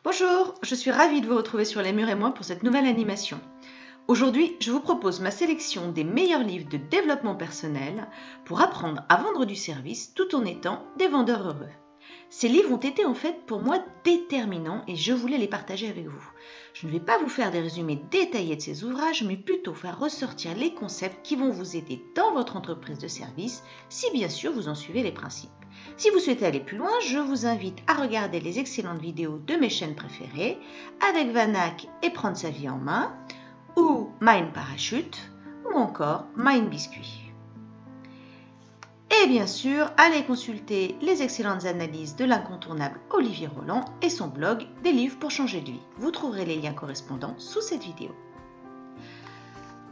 Bonjour, je suis ravie de vous retrouver sur Les Murs et moi pour cette nouvelle animation. Aujourd'hui, je vous propose ma sélection des meilleurs livres de développement personnel pour apprendre à vendre du service tout en étant des vendeurs heureux. Ces livres ont été en fait pour moi déterminants et je voulais les partager avec vous. Je ne vais pas vous faire des résumés détaillés de ces ouvrages, mais plutôt faire ressortir les concepts qui vont vous aider dans votre entreprise de service, si bien sûr vous en suivez les principes. Si vous souhaitez aller plus loin, je vous invite à regarder les excellentes vidéos de mes chaînes préférées, avec Vanak et Prendre sa vie en main, ou Mind Parachute, ou encore Mind Biscuit. Et bien sûr, allez consulter les excellentes analyses de l'incontournable Olivier Roland et son blog Des livres pour changer de vie. Vous trouverez les liens correspondants sous cette vidéo.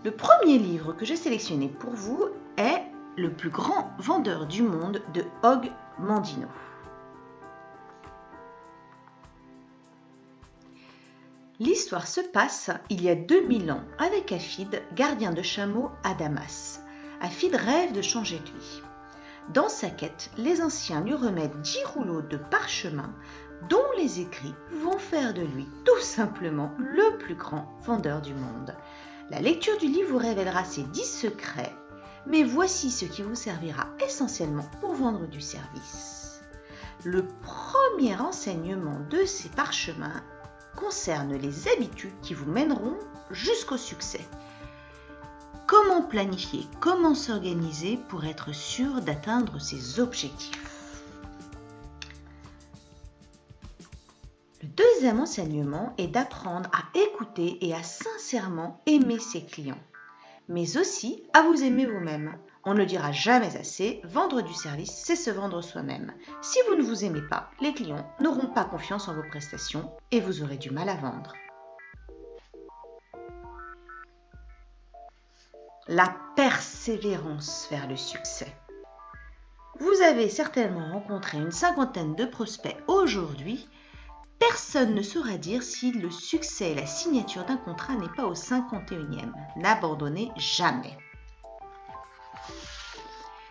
Le premier livre que j'ai sélectionné pour vous est Le plus grand vendeur du monde de Og Mandino. L'histoire se passe il y a 2000 ans avec Afid, gardien de chameau à Damas. Afid rêve de changer de vie. Dans sa quête, les anciens lui remettent 10 rouleaux de parchemin dont les écrits vont faire de lui tout simplement le plus grand vendeur du monde. La lecture du livre vous révélera ses 10 secrets, mais voici ce qui vous servira essentiellement pour vendre du service. Le premier enseignement de ces parchemins concerne les habitudes qui vous mèneront jusqu'au succès. Comment planifier, comment s'organiser pour être sûr d'atteindre ses objectifs. Le deuxième enseignement est d'apprendre à écouter et à sincèrement aimer ses clients, mais aussi à vous aimer vous-même. On ne le dira jamais assez, vendre du service, c'est se vendre soi-même. Si vous ne vous aimez pas, les clients n'auront pas confiance en vos prestations et vous aurez du mal à vendre. La persévérance vers le succès. Vous avez certainement rencontré une cinquantaine de prospects aujourd'hui. Personne ne saura dire si le succès et la signature d'un contrat n'est pas au 51e. N'abandonnez jamais.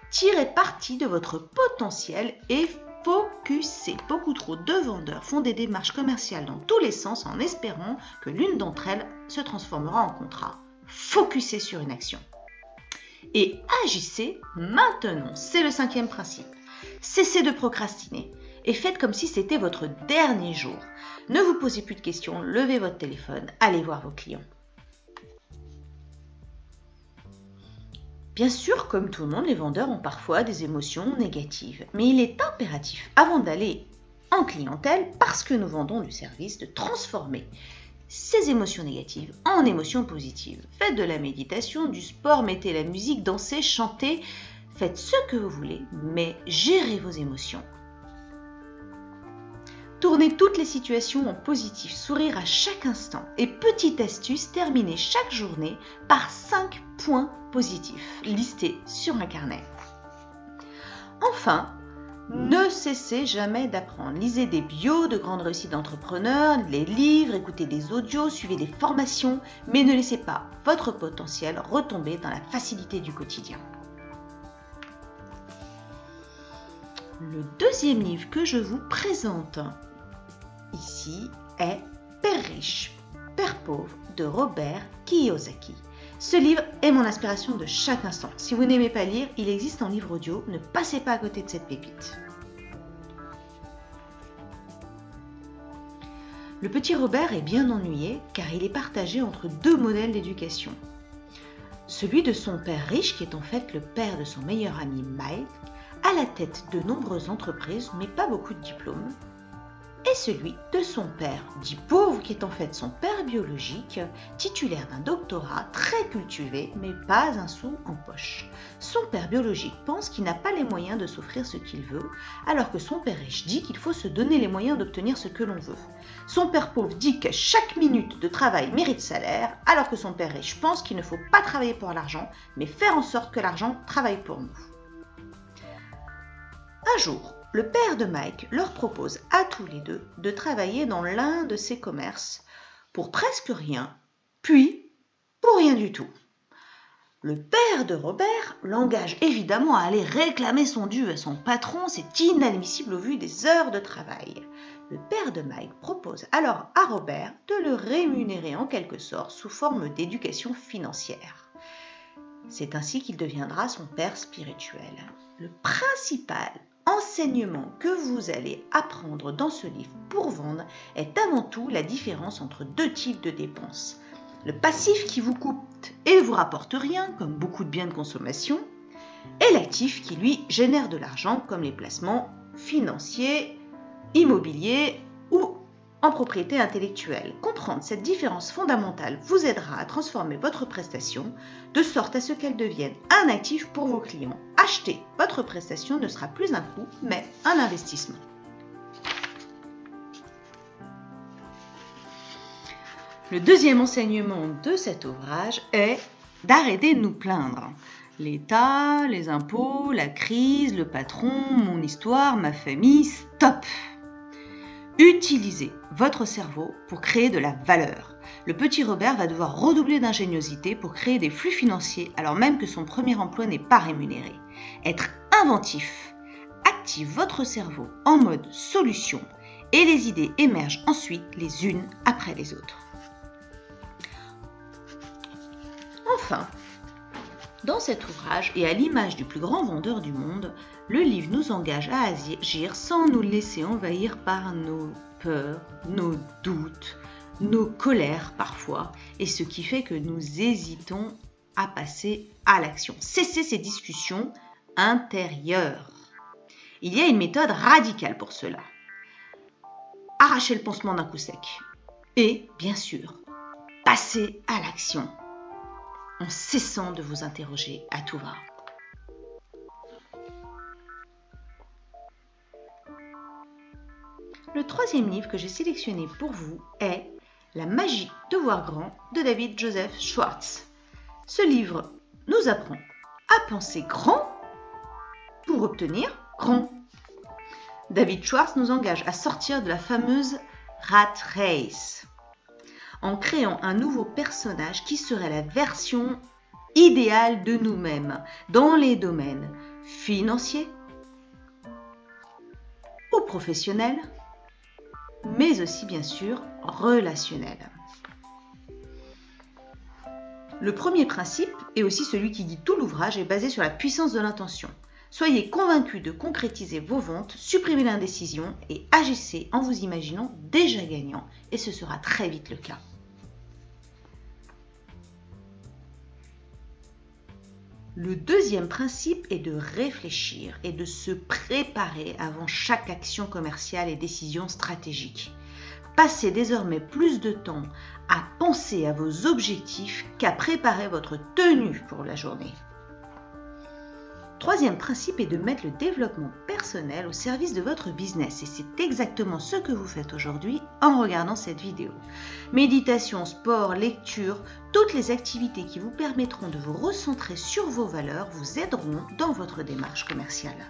Tirez parti de votre potentiel et focussez. Beaucoup trop de vendeurs font des démarches commerciales dans tous les sens en espérant que l'une d'entre elles se transformera en contrat. Focussez sur une action. Et agissez maintenant. C'est le 5e principe. Cessez de procrastiner et faites comme si c'était votre dernier jour. Ne vous posez plus de questions, levez votre téléphone, allez voir vos clients. Bien sûr, comme tout le monde, les vendeurs ont parfois des émotions négatives, mais il est impératif, avant d'aller en clientèle, parce que nous vendons du service, de transformer ces émotions négatives en émotions positives. Faites de la méditation, du sport, mettez la musique, dansez, chantez, faites ce que vous voulez, mais gérez vos émotions. Tournez toutes les situations en positif, sourire à chaque instant. Et petite astuce, terminez chaque journée par 5 points positifs, listés sur un carnet. Enfin, ne cessez jamais d'apprendre. Lisez des bios de grandes réussites d'entrepreneurs, les livres, écoutez des audios, suivez des formations, mais ne laissez pas votre potentiel retomber dans la facilité du quotidien. Le deuxième livre que je vous présente ici est Père riche, Père pauvre de Robert Kiyosaki. Ce livre est mon inspiration de chaque instant. Si vous n'aimez pas lire, il existe en livre audio. Ne passez pas à côté de cette pépite. Le petit Robert est bien ennuyé car il est partagé entre deux modèles d'éducation. Celui de son père riche qui est en fait le père de son meilleur ami Mike, à la tête de nombreuses entreprises mais pas beaucoup de diplômes, et celui de son père dit pauvre qui est en fait son père biologique, titulaire d'un doctorat, très cultivé mais pas un sou en poche. Son père biologique pense qu'il n'a pas les moyens de s'offrir ce qu'il veut, alors que son père riche dit qu'il faut se donner les moyens d'obtenir ce que l'on veut. Son père pauvre dit que chaque minute de travail mérite salaire, alors que son père riche pense qu'il ne faut pas travailler pour l'argent, mais faire en sorte que l'argent travaille pour nous. Un jour, le père de Mike leur propose à tous les deux de travailler dans l'un de ses commerces pour presque rien, puis pour rien du tout. Le père de Robert l'engage évidemment à aller réclamer son dû à son patron, c'est inadmissible au vu des heures de travail. Le père de Mike propose alors à Robert de le rémunérer en quelque sorte sous forme d'éducation financière. C'est ainsi qu'il deviendra son père spirituel. Le principal enseignement que vous allez apprendre dans ce livre pour vendre est avant tout la différence entre deux types de dépenses. Le passif qui vous coûte et vous rapporte rien, comme beaucoup de biens de consommation, et l'actif qui lui génère de l'argent, comme les placements financiers, immobiliers ou en propriété intellectuelle. Comprendre cette différence fondamentale vous aidera à transformer votre prestation de sorte à ce qu'elle devienne un actif pour vos clients. Acheter votre prestation ne sera plus un coût, mais un investissement. Le deuxième enseignement de cet ouvrage est d'arrêter de nous plaindre. L'État, les impôts, la crise, le patron, mon histoire, ma famille, stop! Utilisez votre cerveau pour créer de la valeur. Le petit Robert va devoir redoubler d'ingéniosité pour créer des flux financiers alors même que son premier emploi n'est pas rémunéré. Être inventif active votre cerveau en mode solution et les idées émergent ensuite les unes après les autres. Enfin, dans cet ouvrage et à l'image du plus grand vendeur du monde, le livre nous engage à agir sans nous laisser envahir par nos peurs, nos doutes, nos colères parfois, et ce qui fait que nous hésitons à passer à l'action. Cessez ces discussions intérieures. Il y a une méthode radicale pour cela. Arrachez le pansement d'un coup sec. Et, bien sûr, passez à l'action en cessant de vous interroger à tout va. Le troisième livre que j'ai sélectionné pour vous est La magie de voir grand de David Joseph Schwartz. Ce livre nous apprend à penser grand pour obtenir grand. David Schwartz nous engage à sortir de la fameuse rat race en créant un nouveau personnage qui serait la version idéale de nous-mêmes dans les domaines financiers ou professionnels, mais aussi bien sûr relationnels. Le premier principe, et aussi celui qui guide tout l'ouvrage, est basé sur la puissance de l'intention. Soyez convaincus de concrétiser vos ventes, supprimez l'indécision et agissez en vous imaginant déjà gagnant, et ce sera très vite le cas. Le deuxième principe est de réfléchir et de se préparer avant chaque action commerciale et décision stratégique. Passez désormais plus de temps à penser à vos objectifs qu'à préparer votre tenue pour la journée. Troisième principe est de mettre le développement personnel au service de votre business et c'est exactement ce que vous faites aujourd'hui en regardant cette vidéo. Méditation, sport, lecture, toutes les activités qui vous permettront de vous recentrer sur vos valeurs vous aideront dans votre démarche commerciale.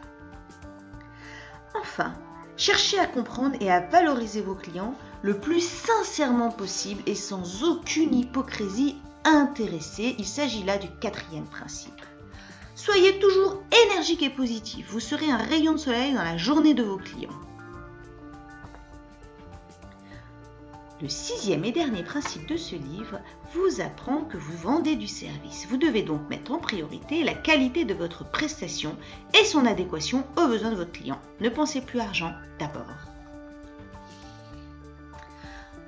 Enfin, cherchez à comprendre et à valoriser vos clients le plus sincèrement possible et sans aucune hypocrisie intéressée. Il s'agit là du quatrième principe. Soyez toujours énergique et positif. Vous serez un rayon de soleil dans la journée de vos clients. Le sixième et dernier principe de ce livre vous apprend que vous vendez du service. Vous devez donc mettre en priorité la qualité de votre prestation et son adéquation aux besoins de votre client. Ne pensez plus argent d'abord.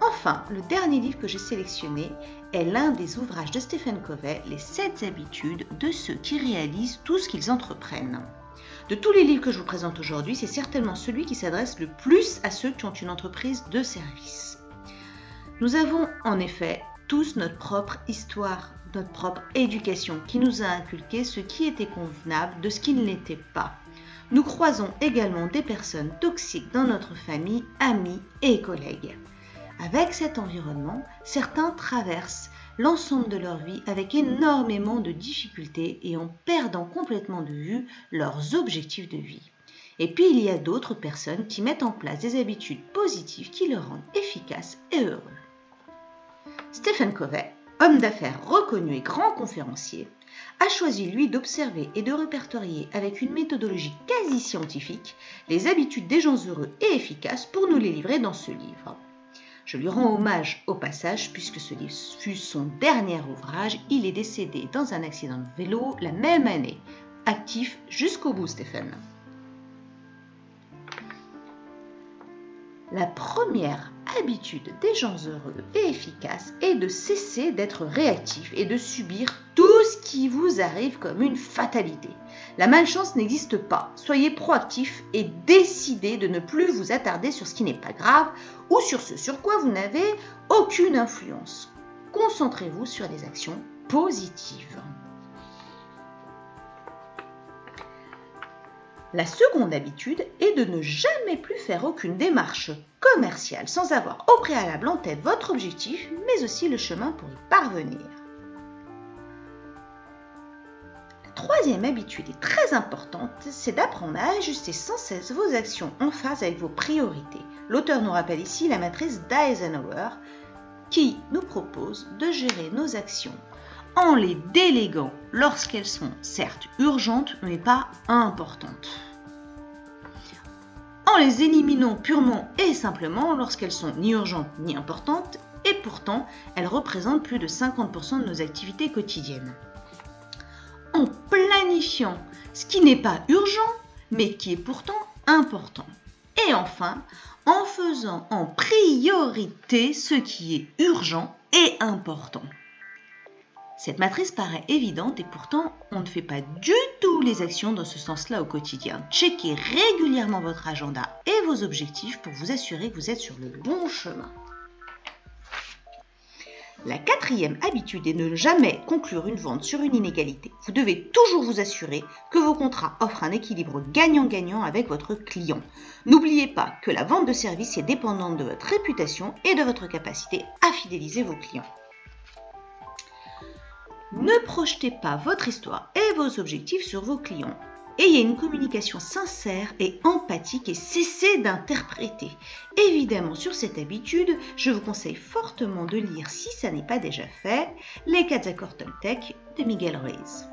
Enfin, le dernier livre que j'ai sélectionné est l'un des ouvrages de Stephen Covey, Les 7 habitudes de ceux qui réalisent tout ce qu'ils entreprennent. De tous les livres que je vous présente aujourd'hui, c'est certainement celui qui s'adresse le plus à ceux qui ont une entreprise de service. Nous avons en effet tous notre propre histoire, notre propre éducation qui nous a inculqué ce qui était convenable de ce qui ne l'était pas. Nous croisons également des personnes toxiques dans notre famille, amis et collègues. Avec cet environnement, certains traversent l'ensemble de leur vie avec énormément de difficultés et en perdant complètement de vue leurs objectifs de vie. Et puis il y a d'autres personnes qui mettent en place des habitudes positives qui les rendent efficaces et heureux. Stephen Covey homme d'affaires reconnu et grand conférencier, a choisi lui d'observer et de répertorier avec une méthodologie quasi scientifique les habitudes des gens heureux et efficaces pour nous les livrer dans ce livre. Je lui rends hommage au passage puisque ce livre fut son dernier ouvrage. Il est décédé dans un accident de vélo la même année. Actif jusqu'au bout, Stéphane. La première habitude des gens heureux et efficaces est de cesser d'être réactif et de subir tout ce qui vous arrive comme une fatalité. La malchance n'existe pas. Soyez proactif et décidez de ne plus vous attarder sur ce qui n'est pas grave ou sur ce sur quoi vous n'avez aucune influence. Concentrez-vous sur des actions positives. La seconde habitude est de ne jamais plus faire aucune démarche commerciale sans avoir au préalable en tête votre objectif, mais aussi le chemin pour y parvenir. La troisième habitude est très importante, c'est d'apprendre à ajuster sans cesse vos actions en phase avec vos priorités. L'auteur nous rappelle ici la matrice d'Eisenhower qui nous propose de gérer nos actions en les déléguant lorsqu'elles sont certes urgentes mais pas importantes. En les éliminant purement et simplement lorsqu'elles sont ni urgentes ni importantes et pourtant elles représentent plus de 50% de nos activités quotidiennes. En planifiant ce qui n'est pas urgent mais qui est pourtant important. Et enfin, en faisant en priorité ce qui est urgent et important. Cette matrice paraît évidente et pourtant on ne fait pas du tout les actions dans ce sens-là au quotidien. Checkez régulièrement votre agenda et vos objectifs pour vous assurer que vous êtes sur le bon chemin. La quatrième habitude est de ne jamais conclure une vente sur une inégalité. Vous devez toujours vous assurer que vos contrats offrent un équilibre gagnant-gagnant avec votre client. N'oubliez pas que la vente de services est dépendante de votre réputation et de votre capacité à fidéliser vos clients. Ne projetez pas votre histoire et vos objectifs sur vos clients. Ayez une communication sincère et empathique et cessez d'interpréter. Évidemment, sur cette habitude, je vous conseille fortement de lire, si ça n'est pas déjà fait, Les 4 accords Toltec de Miguel Ruiz.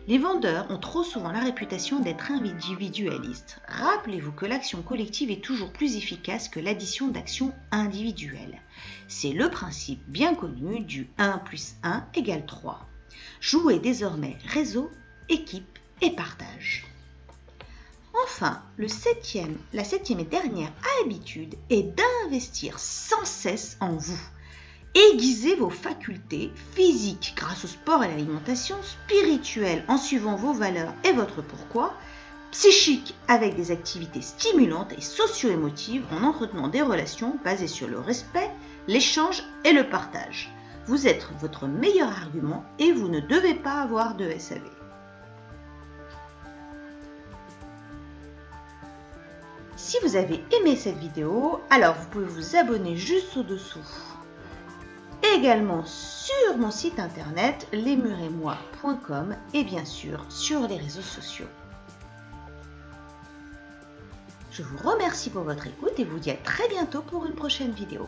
Les vendeurs ont trop souvent la réputation d'être individualistes. Rappelez-vous que l'action collective est toujours plus efficace que l'addition d'actions individuelles. C'est le principe bien connu du 1 plus 1 égale 3. Jouez désormais réseau, équipe et partage. Enfin, la septième et dernière habitude est d'investir sans cesse en vous. Aiguisez vos facultés physiques grâce au sport et à l'alimentation, spirituelles en suivant vos valeurs et votre pourquoi, psychiques avec des activités stimulantes et socio-émotives en entretenant des relations basées sur le respect, l'échange et le partage. Vous êtes votre meilleur argument et vous ne devez pas avoir de SAV. Si vous avez aimé cette vidéo, alors vous pouvez vous abonner juste au-dessous. Également sur mon site internet lesmuretmoi.com et bien sûr sur les réseaux sociaux. Je vous remercie pour votre écoute et vous dis à très bientôt pour une prochaine vidéo.